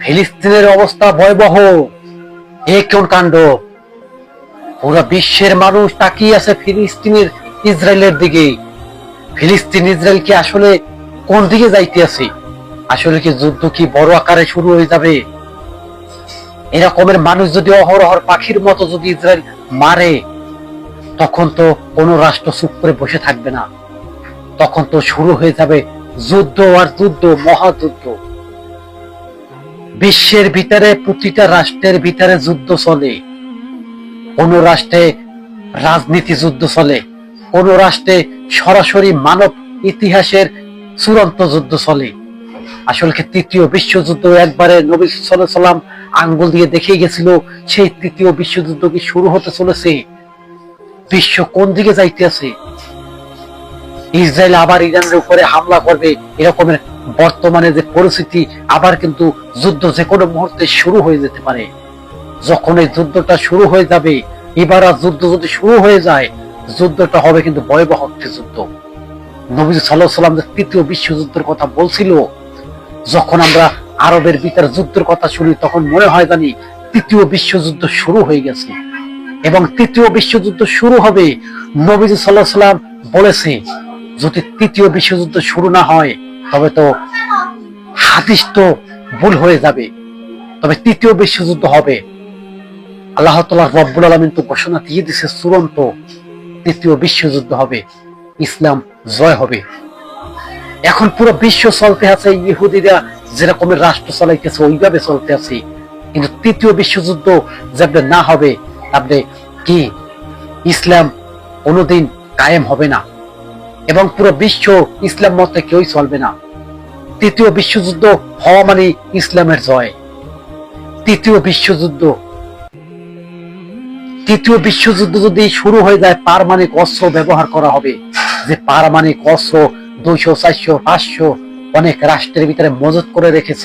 ফিলিস্তিনের অবস্থা ভয়াবহ। এ কোন কাণ্ড! পুরো বিশ্বের মানুষ তাকিয়ে আছে ফিলিস্তিনের ইসরায়েলের দিকে। ফিলিস্তিন ইসরায়েল কি আসলে কোন দিকে যাইতে আছে? আসলে কি যুদ্ধ কি বড় আকারে শুরু হয়ে যাবে? এরকমের মানুষ যদি অহরহর পাখির মতো যদি ইসরায়েল মারে, তখন তো কোন রাষ্ট্র চুপ করে বসে থাকবে না। তখন তো শুরু হয়ে যাবে যুদ্ধ আর যুদ্ধ, মহাযুদ্ধ। বিশ্বের ভিতরে প্রতিটা রাষ্ট্রের ভিতরে যুদ্ধ চলে। কোন রাষ্ট্রে রাজনীতি যুদ্ধ চলে, কোন রাষ্ট্রে সরাসরি মানব ইতিহাসের চূড়ান্ত যুদ্ধ চলে। আসলে তৃতীয় বিশ্বযুদ্ধ একবারে নবী সাল্লাল্লাহু আলাইহি ওয়াসাল্লাম আঙ্গুল দিয়ে দেখে গেছিল, সেই তৃতীয় বিশ্বযুদ্ধ কি শুরু হতে চলেছে। বিশ্ব কোন দিকে যাইতে আছে? ইসরায়েল আবার ইরানের উপরে হামলা করবে, এরকমের বর্তমানে যে পরিস্থিতি, আবার কিন্তু যুদ্ধ যে কোনো মুহূর্তে শুরু হয়ে যেতে পারে। যখন এই যুদ্ধটা শুরু হয়ে যাবে, এবার আর যুদ্ধ যদি শুরু হয়ে যায়, যুদ্ধটা হবে কিন্তু ভয়াবহ একটি যুদ্ধ। নবী সাল্লাল্লাহু আলাইহি ওয়াসাল্লাম যে তৃতীয় বিশ্বযুদ্ধের কথা বলছিল, যখন আমরা আরবের ভিতরে যুদ্ধের কথা শুনি, তখন মনে হয় জানি তৃতীয় বিশ্বযুদ্ধ শুরু হয়ে গেছে। এবং তৃতীয় বিশ্বযুদ্ধ শুরু হবে, নবী সাল্লাল্লাহু আলাইহি ওয়াসাল্লাম বলেছে, যদি তৃতীয় বিশ্বযুদ্ধ শুরু না হয় তবে তো হাদিস তো ভুল হয়ে যাবে, তবে তৃতীয় বিশ্বযুদ্ধ হবে। আল্লাহ তাআলা রব্বুল আলামিন তো ঘোষণা দিয়ে দিয়েছে, চূড়ান্ত তৃতীয় বিশ্বযুদ্ধ হবে, ইসলাম জয় হবে। এখন পুরো বিশ্ব চলতে আছে, ইহুদিরা যেরকমের রাষ্ট্র চালাইতেছে ওইভাবে চলতে আছে। কিন্তু তৃতীয় বিশ্বযুদ্ধ যাবে না হবে, তাহলে কি ইসলাম কোনোদিন কায়েম হবে না, এবং পুরো বিশ্ব ইসলাম মতে কেউই চলবে না। তৃতীয় বিশ্বযুদ্ধ হওয়া মানে ইসলামের জয়। তৃতীয় বিশ্বযুদ্ধ যদি শুরু হয়ে যায়, পারমাণবিক অস্ত্র ব্যবহার করা হবে। যে পারমাণবিক অস্ত্র 200, 400, 500 অনেক রাষ্ট্রের ভিতরে মজুত করে রেখেছে।